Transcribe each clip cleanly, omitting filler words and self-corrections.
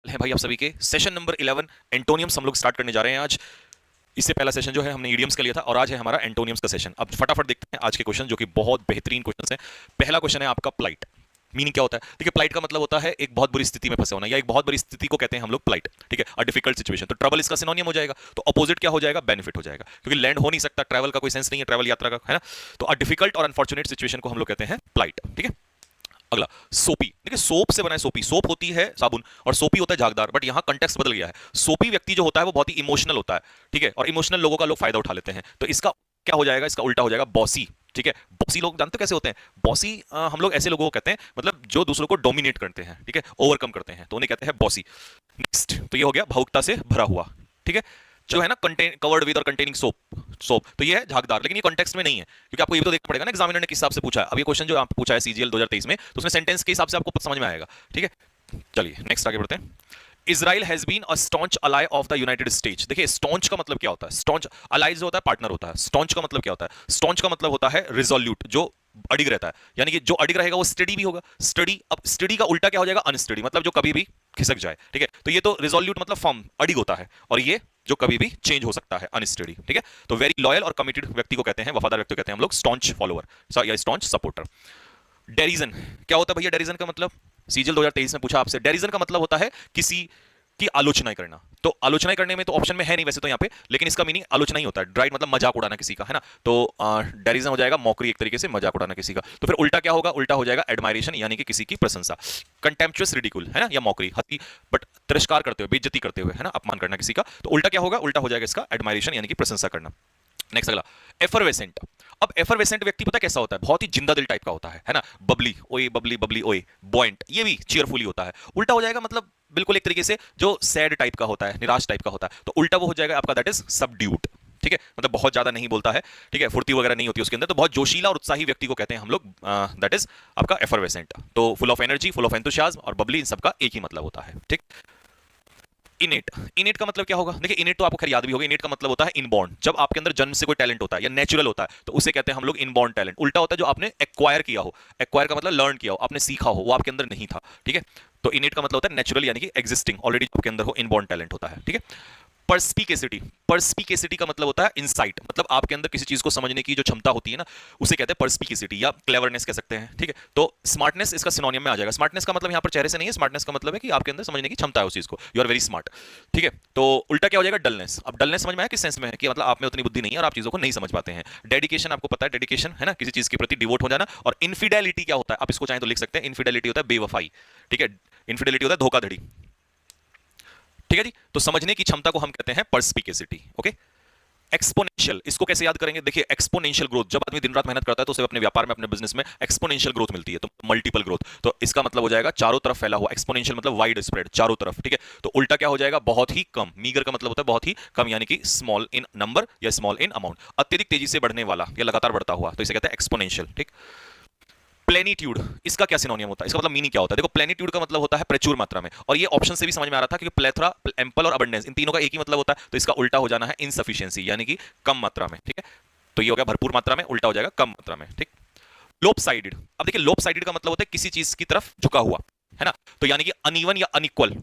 है भाई आप सभी के सेशन नंबर 11 एंटोनियम्स हम लोग स्टार्ट करने जा रहे हैं आज। इससे पहला सेशन जो है हमने इडियम्स का लिया था और आज है हमारा एंटोनियम्स का सेशन। अब फटाफट देखते हैं आज के क्वेश्चन जो कि बहुत बेहतरीन क्वेश्चन है। पहला क्वेश्चन है आपका प्लाइट। मीनिंग क्या होता है? देखिए प्लाइट का मतलब होता है एक बहुत बुरी स्थिति में फंसे होना या एक बहुत बड़ी स्थिति को कहते हैं हम लोग प्लाइट। ठीक है, अ डिफिकल्ट सिचुएशन। तो ट्रबल इसका सिनोनियम हो जाएगा। तो अपोजिट क्या हो जाएगा? बेनिफिट हो जाएगा, क्योंकि लैंड हो नहीं सकता, ट्रैवल का कोई सेंस नहीं है, ट्रैवल यात्रा का, है ना। तो अ डिफिकल्ट और अनफॉर्चुनेट सिचुएशन को हम लोग कहते हैं प्लाइट। ठीक है, अगला सोपी। देखिए सोप से बना है सोपी। सोप होती है साबुन और सोपी होता है झागदार, बट यहां कंटेक्स्ट बदल गया है। सोपी व्यक्ति जो होता है वो बहुत ही इमोशनल होता है। ठीक है, और इमोशनल लोगों का लोग फायदा उठा लेते हैं। तो इसका क्या हो जाएगा? इसका उल्टा हो जाएगा बॉसी। ठीक है, बॉसी लोग जानते हो कैसे होते हैं? बॉसी हम लोग ऐसे लोगों को कहते हैं मतलब जो दूसरों को डोमिनेट करते हैं, ठीक है, ओवरकम करते हैं, तो उन्हें कहते हैं बॉसी। नेक्स्ट तो ये हो गया भावुकता से भरा हुआ। ठीक है, जो है ना कंटेन कवर्ड विद और कंटेनिंग सोप। सोप तो ये है झागदार, लेकिन ये कॉन्टेक्स्ट में नहीं है, क्योंकि आपको ये भी तो देखना पड़ेगा ना एग्जामिनर ने किस हिसाब से पूछा है। अब ये क्वेश्चन जो आपको पूछा है सीजीएल 2023 में, तो उसमें सेंटेंस के हिसाब से आपको समझ में आएगा। ठीक है, चलिए नेक्स्ट आगे बढ़ते हैं। Israel has been a staunch ally of the United States. देखिए स्टॉन्च का मतलब क्या होता है? स्टॉन्च अलाई जो होता है पार्टनर होता है। स्टॉन्च का मतलब क्या होता है? स्टॉन्च का मतलब होता है रिजोल्यूट, जो अडिग रहता है। यानी कि जो अडिग रहेगा वो स्टडी भी होगा। स्टडी, अब स्टडी का उल्टा क्या हो जाएगा? अनस्टडी, मतलब जो कभी भी खिसक जाए। ठीक है, तो ये तो रिजोल्यूट मतलब फर्म अडिग होता है, और ये जो कभी भी चेंज हो सकता है, अनस्टडी। ठीक है, तो वेरी लॉयल और कमिटेड व्यक्ति को कहते हैं, वफादार व्यक्ति को कहते हैं हम लोग स्टॉन्च फॉलोअर या स्टॉन्च सपोर्टर। डेरिजन क्या होता है भैया? डेरिजन का मतलब सीजल 2023 में पूछा आपसे। डेरिजन का मतलब होता है किसी की आलोचना करना। तो आलोचना करने में तो ऑप्शन में है नहीं वैसे तो यहाँ पे, लेकिन इसका मीनिंग आलोचना ही होता है। ड्राइड मतलब मजाक उड़ाना किसी का, है ना। तो डेरिजन हो जाएगा मॉकरी, एक तरीके से मजाक उड़ाना किसी का। तो फिर उल्टा क्या होगा? उल्टा हो जाएगा एडमायरेशन, यानी कि किसी की प्रशंसा। कंटेम्पचुअस रिडिकुल, है ना, या मॉकरी, हंसी बट तिरस्कार करते हुए, बेइज्जती करते हुए, है ना, अपमान करना किसी का। तो उल्टा क्या होगा? उल्टा हो जाएगा इसका एडमायरेशन, यानी कि प्रशंसा करना। नेक्स्ट अगला एफरवेसेंट। अब एफरवेसेंट व्यक्ति पता कैसा होता है? बहुत ही जिंदा दिल टाइप का होता है ना। बबली ओए, बबली बबली ओए, बॉइंट, ये भी चीयरफुली होता है। उल्टा हो जाएगा मतलब बिल्कुल एक तरीके से जो सैड टाइप का होता है, निराश टाइप का होता है। तो उल्टा वो हो जाएगा आपका दैट इज सबड्यूट। ठीक है, मतलब बहुत ज्यादा नहीं बोलता है, ठीक है, फुर्ती वगैरह नहीं होती उसके अंदर। तो बहुत जोशीला और उत्साही व्यक्ति को कहते हैं हम लोग दैट इज आपका एफरवेसेंट। तो full of energy, full of enthusiasm और बबली, इन सबका एक ही मतलब होता है। ठीक, इनेट। इनेट का मतलब क्या होगा? देखिए इनेट तो आपको खैर याद भी होगा। इनेट का मतलब होता है इनबॉर्न, जब आपके अंदर जन्म से कोई टैलेंट होता है या नेचुरल होता है, तो उसे कहते हैं हम लोग इनबॉर्न टैलेंट। उल्टा होता है जो आपने एक्वायर किया हो। एक्वायर का मतलब लर्न किया हो, आपने सीखा हो, वो आपके अंदर नहीं था। ठीक है, तो इनेट का मतलब होता है नेचुरल, यानी कि एग्जिस्टिंग, ऑलरेडी आपके अंदर हो, इनबॉर्न टैलेंट होता है। ठीक है, पर्सपिकेसिटी। पर्सपिकेसिटी का मतलब होता है इंसाइट, मतलब आपके अंदर किसी चीज को समझने की जो क्षमता होती है ना, उसे कहते हैं पर्सपिकेसिटी या क्लेवरनेस कह सकते हैं। ठीक है, तो स्मार्टनेस इसका सिनोनियम में आ जाएगा। स्मार्टनेस का मतलब यहाँ पर चेहरे से नहीं है, स्मार्टनेस का मतलब है कि आपके अंदर समझने की क्षमता है उस चीज को, यू आर वेरी स्मार्ट। ठीक है, तो उल्टा क्या हो जाएगा? डलनेस। अब डलनेस समझ में आया किस सेंस में है? कि मतलब आप में उतनी बुद्धि नहीं है और आप चीजों को नहीं समझ पाते हैं। डेडिकेशन आपको पता है, डेडिकेशन है ना, किसी चीज के प्रति डिवोट हो जाना। और इनफिडेलिटी क्या होता है? आप इसको चाहें तो लिख सकते हैं, इनफिडेलिटी होता है बेवफाई। ठीक है, इनफिडेलिटी होता है धोखाधड़ी। ठीक है जी, तो समझने की क्षमता को हम कहते हैं पर्सपिकेसिटी। ओके, एक्सपोनेंशियल, इसको कैसे याद करेंगे? देखिए एक्सपोनेंशियल ग्रोथ, जब आदमी दिन रात मेहनत करता है तो उसे अपने व्यापार में, अपने बिजनेस में एक्सपोनेंशियल ग्रोथ मिलती है, तो मल्टीपल ग्रोथ। तो इसका मतलब हो जाएगा चारों तरफ फैला हुआ। एक्सपोनेंशियल मतलब वाइड स्प्रेड, चारों तरफ। ठीक है, तो उल्टा क्या हो जाएगा? बहुत ही कम। मीगर का मतलब होता है बहुत ही कम, यानी कि स्मॉल इन नंबर या स्मॉल इन अमाउंट। अत्यधिक तेजी से बढ़ने वाला या लगातार बढ़ता हुआ, तो इसे कहते हैं एक्सपोनेंशियल। ठीक, प्लेनिट्यूड, इसका क्या सिनोनियम होता है? इसका मतलब मीनिंग क्या होता है? देखो प्लेनिट्यूड का मतलब होता है प्रचुर मात्रा में, और ये ऑप्शन से भी समझ में आ रहा था, क्योंकि प्लेथरा, एम्पल और अबंडेंस, इन तीनों का एक ही मतलब होता है। तो इसका उल्टा हो जाना है इनसफिशिएंसी, यानी कि कम मात्रा में। ठीक है, तो ये हो गया भरपूर मात्रा में, उल्टा हो जाएगा कम मात्रा में। ठीक, लोपसाइडेड। अब देखिए लोपसाइडेड का मतलब होता है किसी चीज की तरफ झुका हुआ, है ना। तो यानी कि अनइवन या अनइक्वल,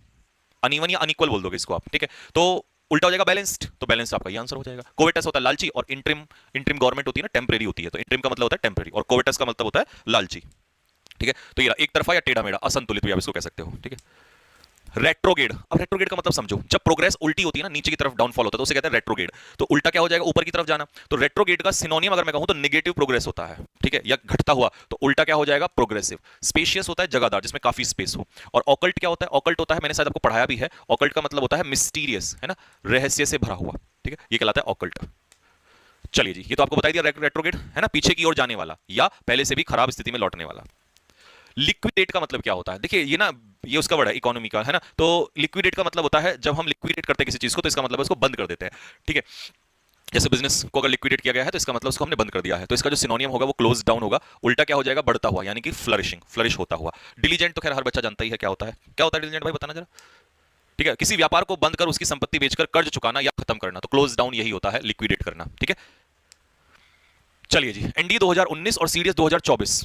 अनइवन या अनइक्वल बोल दोगे इसको आप। ठीक है, तो उल्टा हो जाएगा बैलेंस्ड। तो बैलेंस्ड आपका ये आंसर हो जाएगा। कोवेटस होता है लालची, और इंट्रिम, इंट्रिम गवर्नमेंट होती है ना, टेम्परेरी होती है। तो इंट्रिम का मतलब होता है टेम्परेरी, और कोवेटस का मतलब होता है लालची। ठीक है, तो ये एक तरफा या टेढ़ा मेढ़ा, असंतुलित भी आप इसको कह सकते हो। ठीक है, रेट्रोगेड। अब रेट्रोगेड का मतलब समझो, जब प्रोग्रेस उल्टी होती है ना, नीचे की तरफ डाउनफॉल होता है, तो उसे कहते हैं रेट्रोगेड। तो उल्टा क्या हो जाएगा? ऊपर की तरफ जाना। तो रेट्रोगेड का सिनोनियम अगर मैं कहूं तो नेगेटिव प्रोग्रेस होता है। ठीक है, या घटता हुआ। तो उल्टा क्या हो जाएगा? प्रोग्रेसिव। स्पेशियस होता है जगहदार, जिसमें काफी स्पेस हो। और ऑकल्ट क्या होता है? ऑकल्ट होता है, मैंने शायद आपको पढ़ाया भी है, ऑकल्ट का मतलब होता है मिस्टीरियस, है ना, रहस्य से भरा हुआ। ठीक है, ये कहलाता है ऑकल्ट। चलिए जी, ये तो आपको बता दिया रेट्रोगेड, है ना, पीछे की ओर जाने वाला या पहले से भी खराब स्थिति में लौटने वाला। लिक्विडेट का मतलब क्या होता है? देखिए ये ना, ये उसका वर्ड है इकोनॉमी का, है ना। तो लिक्विडेट का मतलब होता है जब हम लिक्विडेट करते हैं किसी चीज को, तो इसका मतलब है उसको बंद कर देते हैं। ठीक है, जैसे बिजनेस को अगर लिक्विडेट किया गया है तो इसका मतलब उसको हमने बंद कर दिया है। तो इसका जो सिनोनियम होगा वो क्लोज डाउन होगा। उल्टा क्या हो जाएगा? बढ़ता हुआ, यानी कि फ्लरिशिंग, फ्लरिश होता हुआ। डिलीजेंट तो खैर हर बच्चा जानता ही है क्या होता है। क्या होता है डिलीजेंट भाई, बताना जरा। ठीक है, किसी व्यापार को बंद कर उसकी संपत्ति बेचकर कर्ज चुकाना या खत्म करना। तो क्लोज डाउन यही होता है, लिक्विडेट करना। ठीक है, चलिए जी, एनडीए 2019 और सीडीएस 2024,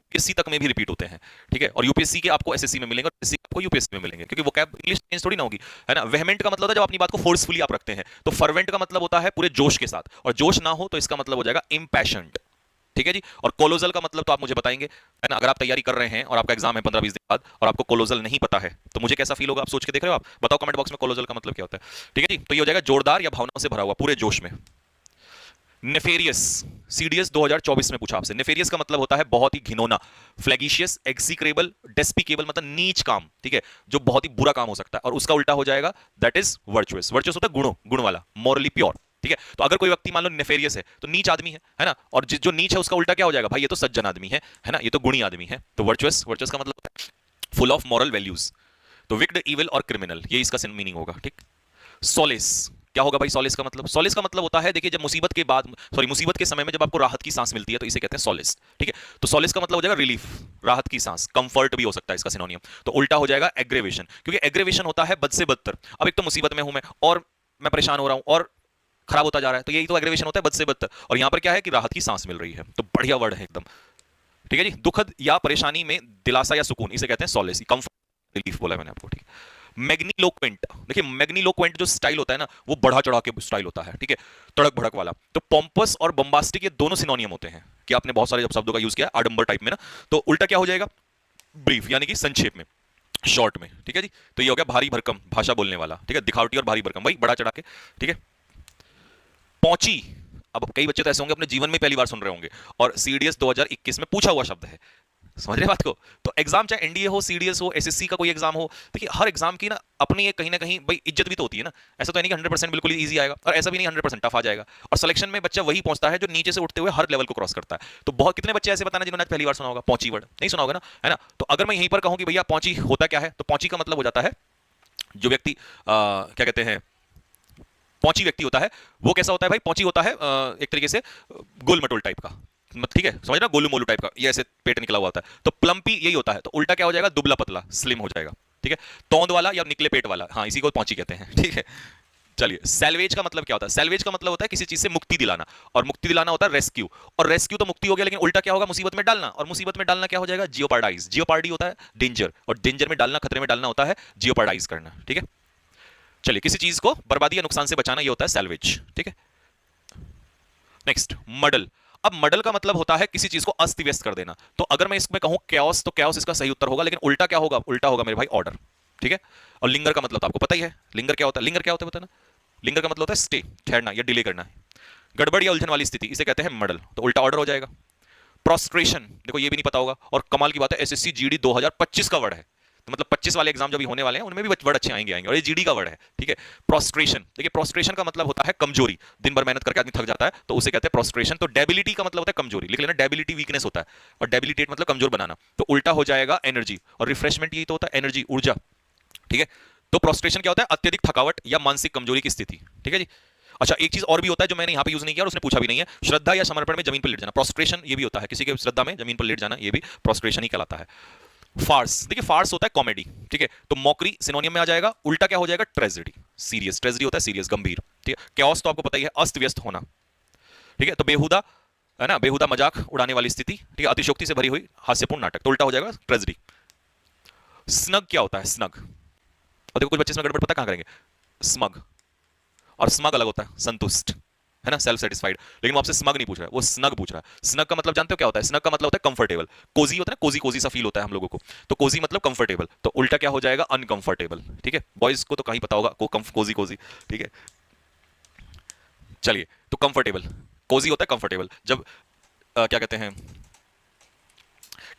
यूपीएससी तक में भी रिपीट होते हैं, ठीक है। और यूपीएससी के आपको एसएससी में मिलेंगे और एसएससी आपको यूपीएससी में मिलेंगे, क्योंकि वो कैब इंग्लिश चेंज थोड़ी ना होगी, है ना। वेहमेंट का मतलब होता है जब अपनी बात को फोर्सफुली आप रखते हैं, तो फर्वेंट का मतलब होता है पूरे जोश के साथ, और जोश ना हो तो इसका मतलब हो जाएगा इम्पैशन्ड, ठीक है जी। और कोलोजल का मतलब तो आप मुझे बताएंगे, है ना। अगर आप तैयारी कर रहे हैं और आपका एग्जाम है 15-20 दिन बाद और आपको कोलोजल नहीं पता है तो मुझे कैसा फील होगा, आप सोच के देख रहे हो। आप बताओ कमेंट बॉक्स में कोलोजल का मतलब क्या होता है, ठीक है जी। तो ये हो जाएगा जोरदार या भावनाओं से भरा हुआ, पूरे जोश में। नेफेरियस, सीडीएस 2024 में पूछा आपसे। नेफेरियस का मतलब होता है बहुत ही घिनौना, फ्लैगिशियस, एक्सिक्रेबल, डेस्पिकेबल मतलब नीच काम, ठीक है, जो बहुत ही बुरा काम हो सकता है। और उसका उल्टा हो जाएगा दैट इज वर्चुअस। वर्चुअस होता है गुणों, गुण वाला, मॉरली प्योर, ठीक है। तो अगर कोई व्यक्ति मान लो नेफेरियस है तो नीच आदमी है ना। और जो नीच है उसका उल्टा क्या हो जाएगा भाई, ये तो सज्जन आदमी है ना, ये तो गुणी आदमी है। तो वर्चुअस, वर्चुअस का मतलब फुल ऑफ मॉरल वैल्यूज। तो विक्ड, इविल और क्रिमिनल, ये इसका मीनिंग होगा, ठीक। सोलिस क्या होगा भाई, सोलिस का मतलब? सोलिस का मतलब होता है, देखिए जब मुसीबत के बाद, सॉरी मुसीबत के समय में जब आपको राहत की सांस मिलती है तो इसे कहते हैं सोलिस, ठीक है। तो सोलिस का मतलब हो जाएगा रिलीफ, राहत की सांस, कंफर्ट भी हो सकता है इसका सिनोनियम। तो उल्टा हो जाएगा एग्रेवेशन, क्योंकि एग्रेवेशन होता है बद से बदतर। अब एक तो मुसीबत में हूं मैं और मैं परेशान हो रहा हूं और खराब होता जा रहा है, तो यही तो एग्रेवेशन होता है, बद से बदतर। और यहां पर क्या है कि राहत की सांस मिल रही है, तो बढ़िया वर्ड है एकदम, ठीक है जी। दुखद या परेशानी में दिलासा या सुकून, इसे कहते हैं सोलिस, कंफर्ट, रिलीफ बोला मैंने आपको, ठीक है। मैग्नीलोक्वेंट, देखिए मैग्नीलोक्वेंट जो स्टाइल होता है ना वो बढ़ा चढ़ा के स्टाइल होता है, ठीक है, तड़क भड़क वाला। तो पॉम्पस और बम्बास्टिक ये दोनों सिनोनियम होते हैं कि आपने बहुत सारे शब्दों का यूज किया आडंबर टाइप में ना। तो उल्टा क्या हो जाएगा, ब्रीफ यानी कि संक्षेप में, शॉर्ट में, ठीक है जी। तो ये हो गया भारी भरकम, भाषा बोलने वाला, ठीक है, दिखावटी और भारी भरकम, वही बढ़ा चढ़ा के, ठीक है। पहुंची, अब कई बच्चे तो ऐसे होंगे अपने जीवन में पहली बार सुन रहे होंगे और सीडीएस 2021 में पूछा हुआ शब्द है, समझ रहे बात को। तो एग्जाम चाहे एनडीए हो, सीडीएस हो, एसएससी का कोई एग्जाम हो, देखिए हर एग्जाम की ना अपनी एक कहीं ना कहीं भाई इज्जत भी तो होती है ना। ऐसा तो नहीं कि 100% बिल्कुल ही इजी आएगा और ऐसा भी नहीं 100% टफ आ जाएगा। और सिलेक्शन में बच्चा वही पहुंचता है जो नीचे से उठते हुए हर लेवल को क्रॉस करता है। तो बहुत कितने बच्चे ऐसे बताना जिन्होंने पहली बार सुना होगा पहुंची वर्ड, नहीं सुना होगा ना, है ना। तो अगर मैं यहीं पर कहूं कि भैया पहुंची होता क्या है, तो पहुंची का मतलब हो जाता है जो व्यक्ति क्या कहते हैं, पहुंची व्यक्ति होता है वो कैसा होता है भाई, पहुंची होता है एक तरीके से गोल मटोल टाइप का, ठीक है, समझ ना, गोलू मोलू टाइप का, ये ऐसे पेट निकला हुआ होता है। तो प्लम्पी यही होता है, तो उल्टा क्या हो जाएगा, दुबला पतला, स्लिम हो जाएगा, ठीक है। तौंद वाला या निकले पेट वाला, हाँ इसी को पहुंची कहते हैं, ठीक है। चलिए, सैल्वेज का मतलब क्या होता है? सैल्वेज का मतलब होता है किसी चीज से मुक्ति दिलाना, और मुक्ति दिलाना होता है रेस्क्यू। और रेस्क्यू तो मुक्ति हो गया, लेकिन उल्टा क्या होगा, मुसीबत में डालना, और मुसीबत में डालना क्या हो जाएगा, जियोपार्डाइज। जियोपार्डी होता है डेंजर, और डेंजर में डालना, खतरे में डालना होता है जियोपार्डाइज करना, ठीक है। चलिए, किसी चीज को बर्बादी या नुकसान से बचाना, ये होता है सैल्वेज, ठीक है। नेक्स्ट, मडल। अब मडल का मतलब होता है किसी चीज को अस्त व्यस्त कर देना। तो अगर मैं इसमें कहूं कैओस, तो कैओस इसका सही उत्तर होगा, लेकिन उल्टा क्या होगा, उल्टा होगा मेरे भाई ऑर्डर, ठीक है। और लिंगर का मतलब तो आपको पता ही है, लिंगर क्या होता है, लिंगर क्या होता है बताना। लिंगर का मतलब होता है स्टे, ठहरना या डिले करना, गड़बड़ या उलझन वाली स्थिति, इसे कहते हैं मडल। तो उल्टा ऑर्डर हो जाएगा। प्रोस्ट्रेशन, देखो ये भी नहीं पता होगा, और कमाल की बात है एसएससी जीडी 2025 का वर्ड है, तो मतलब 25 वाले एग्जाम जो भी होने वाले हैं उनमें भी वर्ड अच्छे आएंगे आएंगे, और ये जीडी का वर्ड है, ठीक है। प्रोस्ट्रेशन, देखिए प्रोस्ट्रेशन का मतलब होता है कमजोरी, दिन भर मेहनत करके आदमी थक जाता है तो उसे कहते हैं प्रोस्ट्रेशन। तो डेबिलिटी का मतलब होता है कमजोरी, लिख लेना, डेबिलिटी वीकनेस होता है, और डेबिलिटेट मतलब कमजोर बनाना। तो उल्टा हो जाएगा एनर्जी, और रिफ्रेशमेंट यही तो होता है, एनर्जी, ऊर्जा, ठीक है। तो प्रोस्ट्रेशन क्या होता है, अत्यधिक थकावट या मानसिक कमजोरी की स्थिति, ठीक है जी। अच्छा, एक चीज और भी होता है जो मैंने यहां पे यूज नहीं किया और उसने पूछा भी नहीं है, श्रद्धा या समर्पण में जमीन पर लेट जाना, प्रोस्ट्रेशन ये भी होता है, किसी के श्रद्धा में जमीन पर लेट जाना, ये भी प्रोस्ट्रेशन ही कहलाता है। फार्स, देखिए फार्स होता है कॉमेडी, ठीक है। तो मॉकरी सिनोनियम में आ जाएगा, उल्टा क्या हो जाएगा, ट्रेजेडी, सीरियस, ट्रेजेडी होता है सीरियस, गंभीर, ठीक है। कैओस तो आपको पता ही है, अस्त व्यस्त होना, ठीक है। तो बेहुदा, है ना, बेहुदा मजाक उड़ाने वाली स्थिति, ठीक है, अतिशोक्ति से भरी हुई हास्यपूर्ण नाटक, तो उल्टा हो जाएगा ट्रेजेडी। स्नग क्या होता है, स्नग, और देखो कुछ बच्चे इसमें गड़बड़ पता कहां करेंगे, स्मग, और स्मग अलग होता है संतुष्ट, है ना, सेल्फ सेटिस्फाइड। लेकिन वो आपसे स्मग नहीं पूछ रहा है, वो स्नग पूछ रहा है। स्नग का मतलब जानते हो क्या होता है, स्नग का मतलब होता है कंफर्टेबल, कोजी होता है ना, कोजी कोजी सा फील होता है हम लोगों को, तो कोजी मतलब कंफर्टेबल। तो उल्टा क्या हो जाएगा, अनकंफर्टेबल, ठीक है। बॉयज को तो कहीं पता होगा कोजी कोजी, ठीक है। चलिए, तो कंफर्टेबल, कोजी होता है कंफर्टेबल। जब क्या कहते हैं,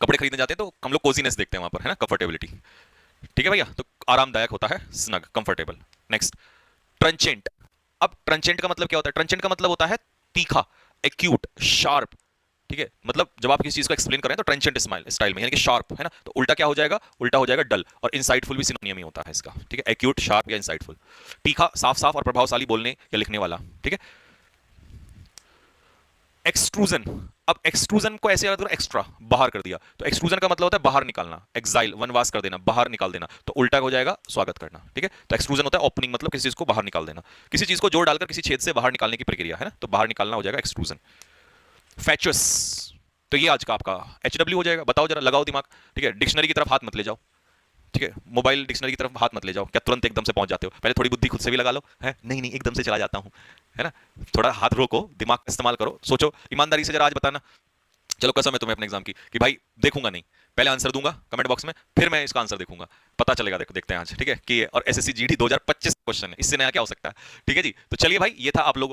कपड़े खरीदने जाते हैं तो हम लोग कोजीनेस देखते हैं वहां पर, है ना, कंफर्टेबिलिटी, ठीक है भैया। तो आरामदायक होता है स्नग, कंफर्टेबल। नेक्स्ट, ट्रंचेंट। अब ट्रंचेंट का मतलब क्या होता है, ट्रंचेंट का मतलब होता है तीखा, एक्यूट, शार्प, ठीक है। मतलब जब आप किसी चीज को एक्सप्लेन करें तो ट्रंचेंट स्टाइल में, यानी कि शार्प, है ना। तो उल्टा क्या हो जाएगा, उल्टा हो जाएगा डल, और इंसाइटफुल भी सिनोनियम ही होता है इसका, ठीक है, एक्यूट, शार्प या इंसाइटफुल। तीखा, साफ साफ और प्रभावशाली बोलने या लिखने वाला, ठीक है। एक्सट्रूजन, अब एक्सट्रूजन को ऐसे याद करो, एक्स्ट्रा, बाहर कर दिया, तो एक्सट्रूजन का मतलब होता है बाहर निकालना, एक्साइल, वनवास कर देना, बाहर निकाल देना। तो उल्टा हो जाएगा स्वागत करना, ठीक है। तो एक्सट्रूजन होता है ओपनिंग, मतलब किसी चीज को बाहर निकाल देना, किसी चीज को जोड़ डालकर किसी छेद से बाहर निकालने की प्रक्रिया, है ना, तो बाहर निकालना हो जाएगा एक्सट्रूजन। फैचुअस, तो ये आज का आपका HW हो जाएगा। बताओ जरा, लगाओ दिमाग। ठीक है, डिक्शनरी की तरफ हाथ मत ले जाओ। ठीक है, मोबाइल डिक्शनरी की तरफ हाथ मत ले जाओ। क्या तुरंत एकदम से पहुंच जाते हो? पहले थोड़ी बुद्धि खुद से भी लगा लो। है नहीं नहीं, एकदम से चला जाता हूं, है ना। थोड़ा हाथ रोको, दिमाग का इस्तेमाल करो, सोचो ईमानदारी से। जरा आज बताना, चलो कसम है तुम्हें अपने एग्जाम की कि भाई देखूंगा नहीं, पहले आंसर दूंगा कमेंट बॉक्स में, फिर मैं इसका आंसर देखूंगा। पता चलेगा, देखो देखते हैं आज। ठीक है कि और SSC GD 2025 क्वेश्चन है, इससे नया क्या हो सकता है। ठीक है जी, तो चलिए भाई, ये था आप लोगों